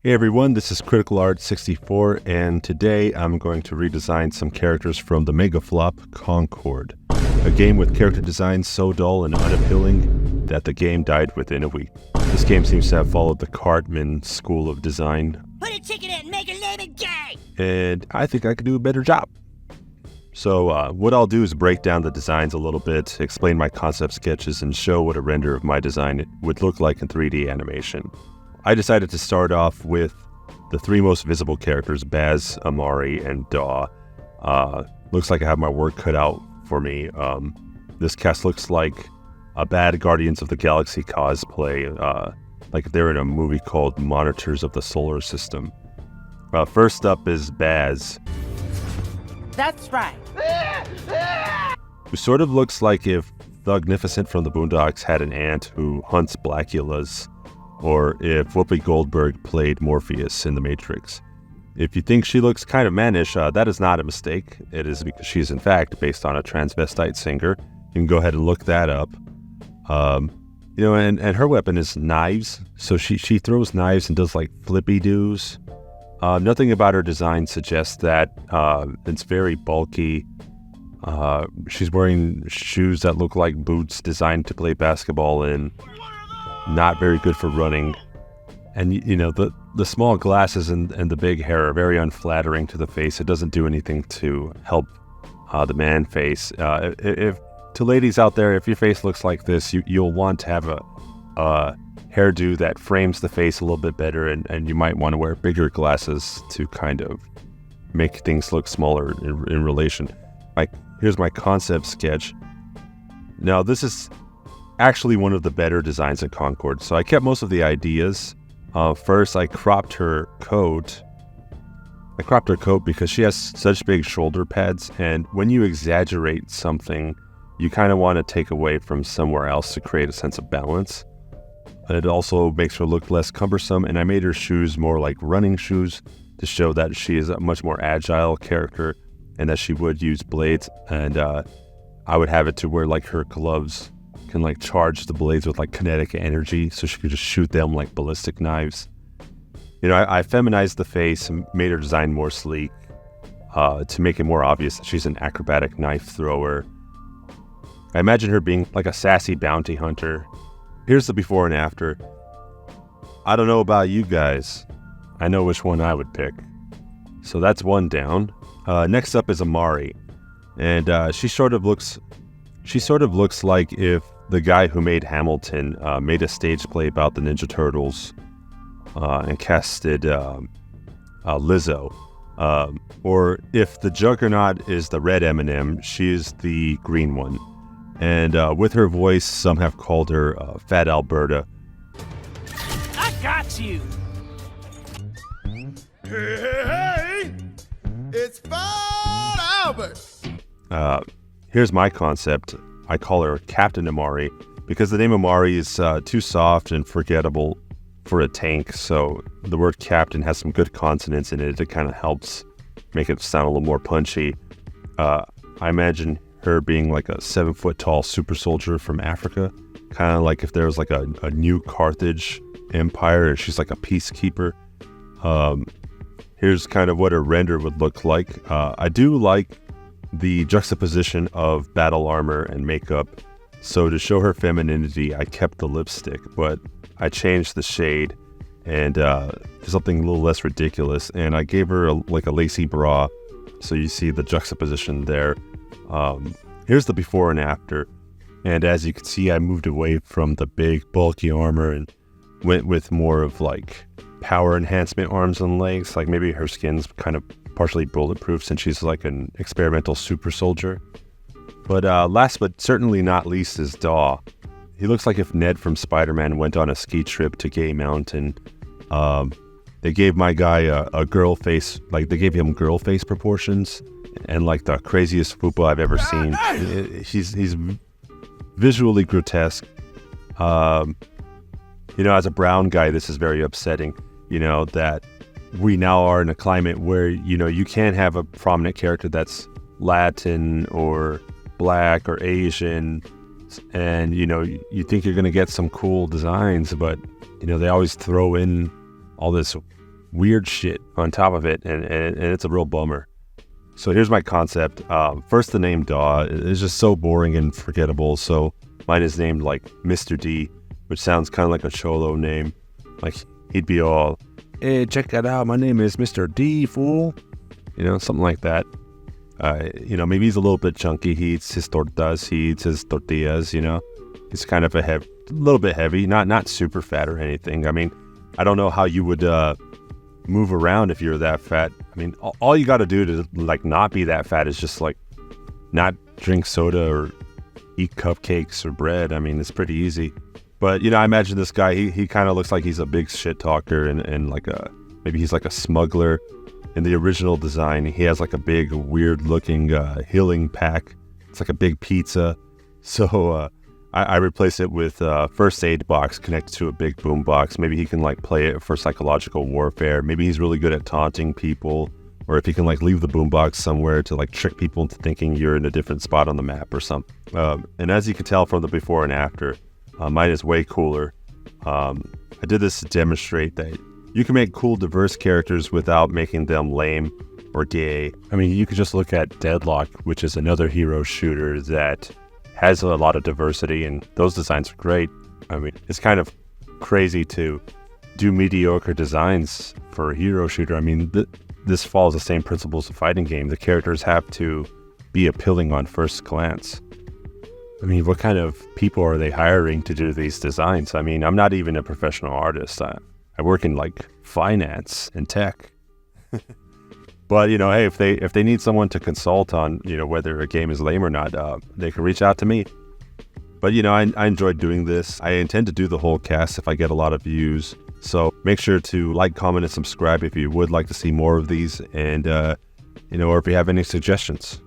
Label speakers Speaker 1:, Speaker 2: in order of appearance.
Speaker 1: Hey everyone, this is Critical Art 64, and today I'm going to redesign some characters from the mega flop Concord, a game with character design so dull and unappealing that the game died within a week. This game seems to have followed the Cartman school of design.
Speaker 2: Put a ticket in, make a name and gay!
Speaker 1: And I think I could do a better job. So what I'll do is break down the designs a little bit, explain my concept sketches, and show what a render of my design would look like in 3D animation. I decided to start off with the three most visible characters, Baz, Amari, and Daw. Looks like I have my work cut out for me. This cast looks like a bad Guardians of the Galaxy cosplay, like if they were in a movie called Monitors of the Solar System. First up is Baz.
Speaker 2: That's right.
Speaker 1: Who sort of looks like if Thugnificent from the Boondocks had an aunt who hunts Blackulas, or if Whoopi Goldberg played Morpheus in The Matrix. If you think she looks kind of mannish, that is not a mistake. It is because she's in fact based on a transvestite singer. You can go ahead and look that up. And her weapon is knives. So she throws knives and does like flippy doos. Nothing about her design suggests that. It's very bulky. She's wearing shoes that look like boots designed to play basketball in. Not very good for running. And the small glasses and the big hair are very unflattering to the face. It doesn't do anything to help the man face. If to ladies out there, if your face looks like this, you'll want to have a hairdo that frames the face a little bit better, and you might want to wear bigger glasses to kind of make things look smaller in relation. Like, here's my concept sketch. Now this is actually one of the better designs in Concord, so I kept most of the ideas. First, I cropped her coat. Because she has such big shoulder pads, and when you exaggerate something, you kind of want to take away from somewhere else to create a sense of balance. It also makes her look less cumbersome, and I made her shoes more like running shoes to show that she is a much more agile character and that she would use blades, and I would have it to where like her gloves can like charge the blades with like kinetic energy, so she could just shoot them like ballistic knives. I feminized the face and made her design more sleek to make it more obvious that she's an acrobatic knife thrower. I imagine her being like a sassy bounty hunter. Here's the before and after. I don't know about you guys. I know which one I would pick. So that's one down. Next up is Amari, and she sort of looks like if the guy who made Hamilton made a stage play about the Ninja Turtles and casted Lizzo. Or if the Juggernaut is the red M&M, she is the green one. And with her voice, some have called her Fat Alberta.
Speaker 2: I got you!
Speaker 3: Hey! It's Fat Albert!
Speaker 1: Here's my concept. I call her Captain Amari because the name Amari is too soft and forgettable for a tank, so the word captain has some good consonants in it. It kind of helps make it sound a little more punchy. I imagine her being like a 7-foot tall super soldier from Africa, kind of like if there was like a new Carthage empire and she's like a peacekeeper. Here's kind of what a render would look like. I do like the juxtaposition of battle armor and makeup. So to show her femininity, I kept the lipstick, but I changed the shade and to something a little less ridiculous. And I gave her like a lacy bra. So you see the juxtaposition there. Here's the before and after. And as you can see, I moved away from the big bulky armor and went with more of like power enhancement arms and legs. Like maybe her skin's kind of partially bulletproof since she's like an experimental super soldier. But last but certainly not least is Daw. He looks like if Ned from Spider-Man went on a ski trip to Gay Mountain. They gave my guy a girl face, like they gave him girl face proportions and like the craziest fupa I've ever seen. He's visually grotesque. As a brown guy, this is very upsetting, that we now are in a climate where, you can't have a prominent character that's Latin or Black or Asian, and, you think you're going to get some cool designs, but, they always throw in all this weird shit on top of it, and it's a real bummer. So here's my concept. First, the name Daw is just so boring and forgettable, so mine is named like Mr. D, which sounds kind of like a cholo name. Like, he'd be all, "Hey, check that out, my name is Mr. D, fool." You know, something like that. You know, maybe he's a little bit chunky. He eats his tortas, he eats his tortillas, you know. He's kind of a little bit heavy, not super fat or anything. I mean, I don't know how you would move around if you're that fat. I mean, all you got to do to like not be that fat is just like not drink soda or eat cupcakes or bread. I mean, it's pretty easy. But, you know, I imagine this guy, he kind of looks like he's a big shit talker and like maybe he's like a smuggler. In the original design, he has like a big, weird-looking healing pack. It's like a big pizza. So I replace it with a first aid box connected to a big boom box. Maybe he can like play it for psychological warfare. Maybe he's really good at taunting people. Or if he can like leave the boom box somewhere to like trick people into thinking you're in a different spot on the map or something. And as you can tell from the before and after, mine is way cooler. I did this to demonstrate that you can make cool, diverse characters without making them lame or gay. I mean, you could just look at Deadlock, which is another hero shooter that has a lot of diversity, and those designs are great. I mean, it's kind of crazy to do mediocre designs for a hero shooter. I mean, this follows the same principles of fighting game. The characters have to be appealing on first glance. I mean, what kind of people are they hiring to do these designs? I mean, I'm not even a professional artist. I work in like finance and tech. But, you know, hey, if they need someone to consult on, you know, whether a game is lame or not, they can reach out to me. But, you know, I enjoyed doing this. I intend to do the whole cast if I get a lot of views. So make sure to like, comment, and subscribe if you would like to see more of these. And, you know, or if you have any suggestions.